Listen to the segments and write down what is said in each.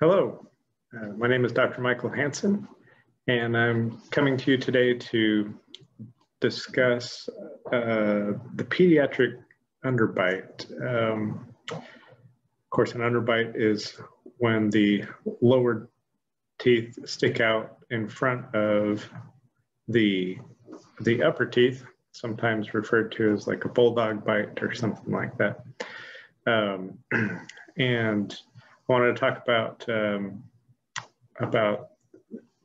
Hello, my name is Dr. Michael Hansen, and I'm coming to you today to discuss the pediatric underbite. Of course, an underbite is when the lower teeth stick out in front of the upper teeth, sometimes referred to as like a bulldog bite or something like that. And I wanted to talk about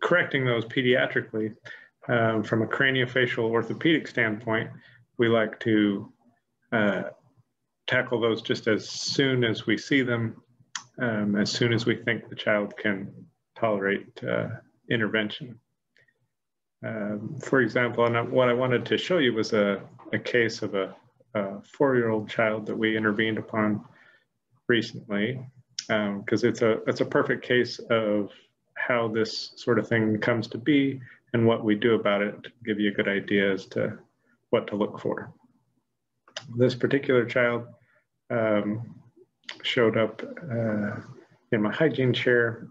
correcting those pediatrically. From a craniofacial orthopedic standpoint, we like to tackle those just as soon as we see them, as soon as we think the child can tolerate intervention. For example, and what I wanted to show you was a case of a 4-year-old child that we intervened upon recently, because it's a perfect case of how this sort of thing comes to be and what we do about it to give you a good idea as to what to look for. This particular child showed up in my hygiene chair,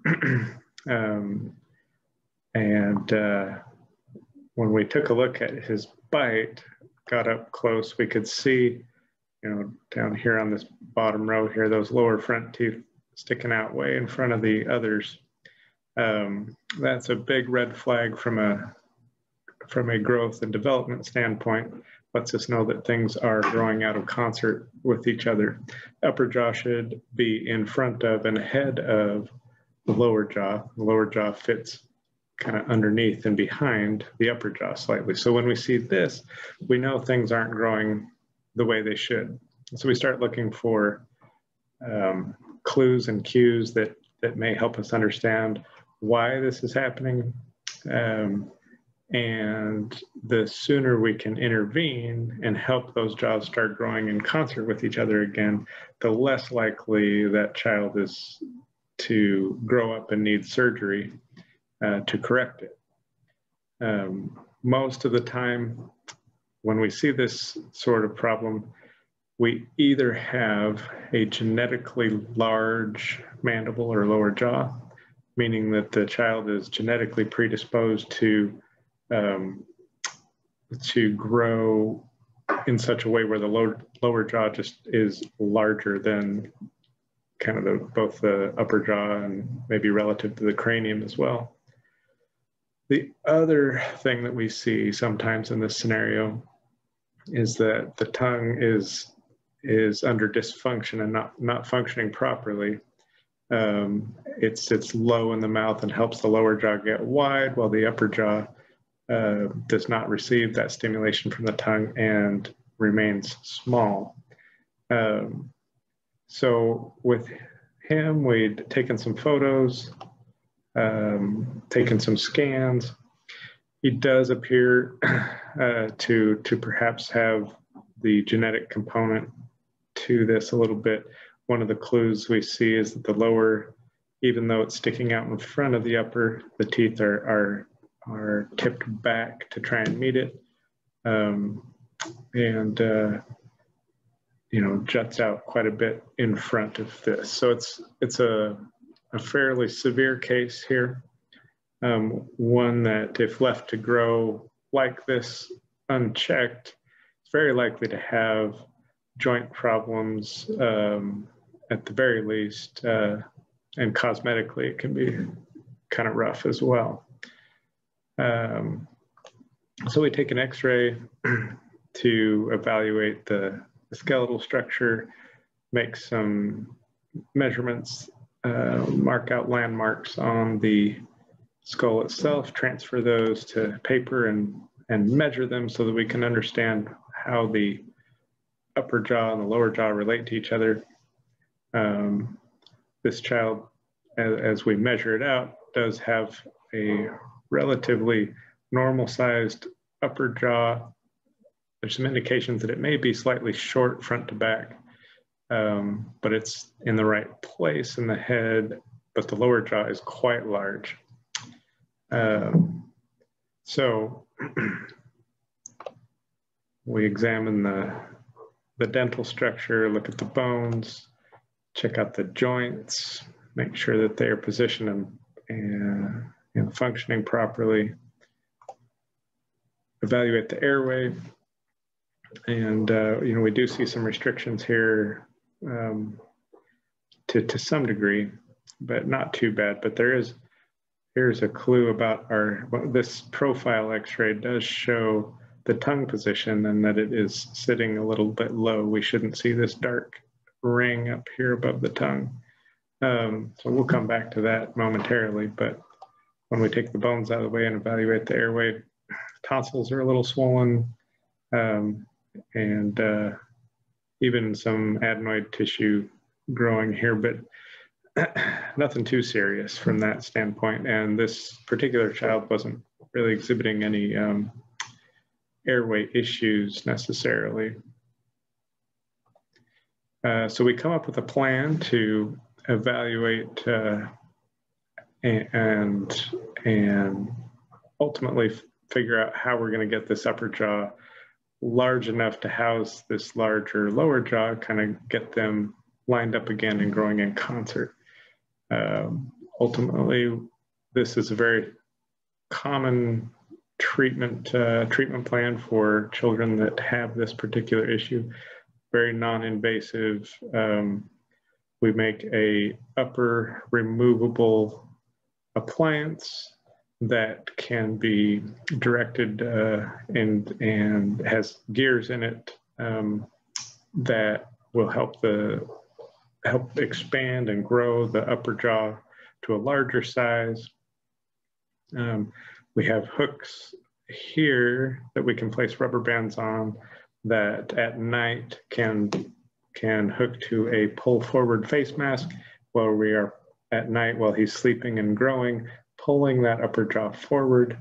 and when we took a look at his bite, got up close, we could see, down here on this bottom row here, those lower front teeth sticking out way in front of the others. That's a big red flag from a growth and development standpoint. Lets us know that things are growing out of concert with each other. Upper jaw should be in front of and ahead of the lower jaw. The lower jaw fits kind of underneath and behind the upper jaw slightly. So when we see this, we know things aren't growing the way they should. So we start looking for clues and cues that may help us understand why this is happening. And the sooner we can intervene and help those jaws start growing in concert with each other again, the less likely that child is to grow up and need surgery to correct it. Most of the time, when we see this sort of problem, we either have a genetically large mandible or lower jaw, meaning that the child is genetically predisposed to grow in such a way where the lower jaw just is larger than kind of both the upper jaw and maybe relative to the cranium as well. The other thing that we see sometimes in this scenario is that the tongue is under dysfunction and not functioning properly. It sits low in the mouth and helps the lower jaw get wide, while the upper jaw does not receive that stimulation from the tongue and remains small. So with him, we'd taken some photos, taken some scans. He does appear to perhaps have the genetic component to this a little bit. One of the clues we see is that the lower, even though it's sticking out in front of the upper, the teeth are tipped back to try and meet it, and juts out quite a bit in front of this. So it's a fairly severe case here, one that if left to grow like this unchecked, it's very likely to have joint problems at the very least, and cosmetically it can be kind of rough as well. So we take an x-ray to evaluate the skeletal structure, make some measurements, mark out landmarks on the skull itself, transfer those to paper and measure them so that we can understand how the upper jaw and the lower jaw relate to each other. This child, as we measure it out, does have a relatively normal-sized upper jaw. There's some indications that it may be slightly short front to back, but it's in the right place in the head, but the lower jaw is quite large. So we examine the dental structure, look at the bones, check out the joints, make sure that they are positioned and functioning properly. Evaluate the airway. And, you know, we do see some restrictions here to some degree, but not too bad. But here's a clue about this profile x-ray does show the tongue position and that it is sitting a little bit low. We shouldn't see this dark ring up here above the tongue. So we'll come back to that momentarily, but when we take the bones out of the way and evaluate the airway, tonsils are a little swollen, and even some adenoid tissue growing here, but nothing too serious from that standpoint. And this particular child wasn't really exhibiting any airway issues necessarily. So we come up with a plan to evaluate and ultimately figure out how we're going to get this upper jaw large enough to house this larger lower jaw, kind of get them lined up again and growing in concert. Ultimately, this is a very common treatment plan for children that have this particular issue. Very non-invasive. We make a upper removable appliance that can be directed and has gears in it that will help expand and grow the upper jaw to a larger size. We have hooks here that we can place rubber bands on that at night can hook to a pull forward face mask while we are at night while he's sleeping and growing, pulling that upper jaw forward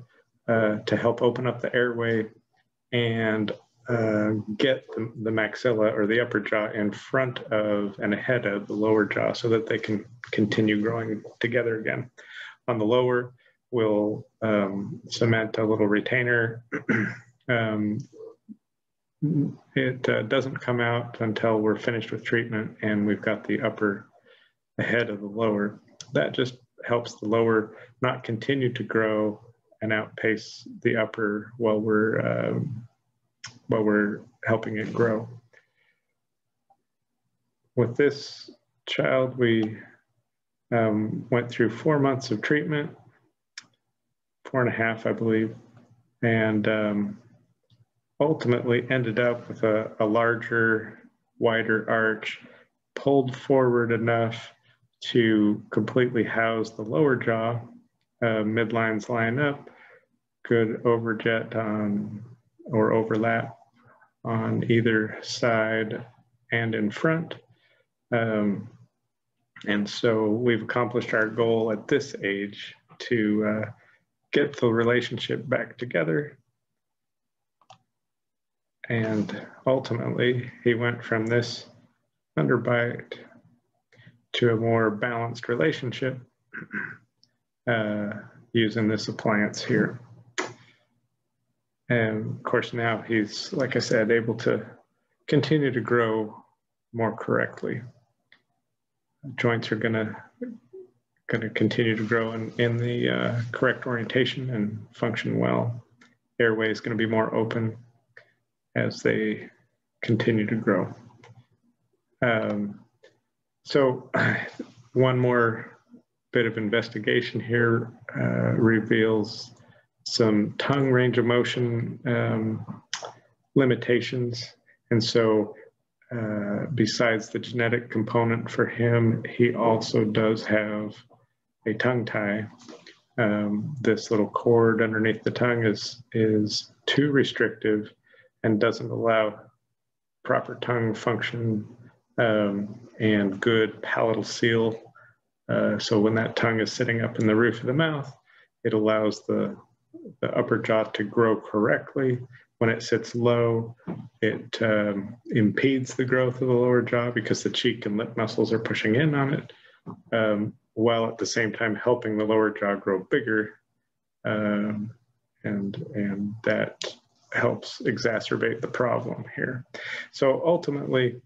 to help open up the airway and get the maxilla or the upper jaw in front of and ahead of the lower jaw so that they can continue growing together again. On the lower, we'll cement a little retainer. It doesn't come out until we're finished with treatment and we've got the upper ahead of the lower. That just helps the lower not continue to grow and outpace the upper while we're helping it grow. With this child, we went through 4 months of treatment, 4.5, I believe, and ultimately ended up with a larger, wider arch, pulled forward enough to completely house the lower jaw. Midlines line up, good overjet or overlap on either side and in front. And so we've accomplished our goal at this age to get the relationship back together. And ultimately, he went from this underbite to a more balanced relationship using this appliance here. And of course, now he's, like I said, able to continue to grow more correctly. Joints are gonna continue to grow in the correct orientation and function well. Airway is gonna be more open as they continue to grow. So one more bit of investigation here reveals some tongue range of motion limitations. And so besides the genetic component for him, he also does have a tongue tie. This little cord underneath the tongue is too restrictive and doesn't allow proper tongue function and good palatal seal. So when that tongue is sitting up in the roof of the mouth, it allows the upper jaw to grow correctly. When it sits low, it impedes the growth of the lower jaw because the cheek and lip muscles are pushing in on it, while at the same time helping the lower jaw grow bigger. And that helps exacerbate the problem here. So ultimately,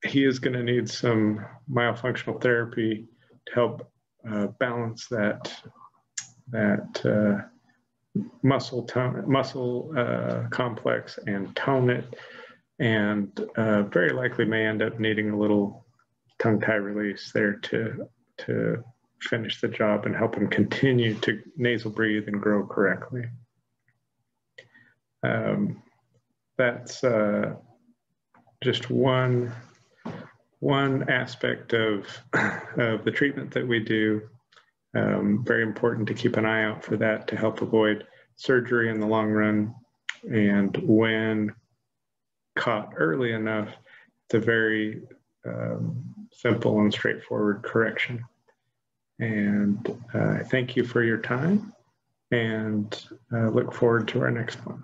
he is going to need some myofunctional therapy help balance that muscle complex and tone it, and very likely may end up needing a little tongue tie release there to finish the job and help him continue to nasal breathe and grow correctly. That's just one aspect of the treatment that we do. Very important to keep an eye out for that to help avoid surgery in the long run. And when caught early enough, it's a very simple and straightforward correction. And I thank you for your time, and look forward to our next one.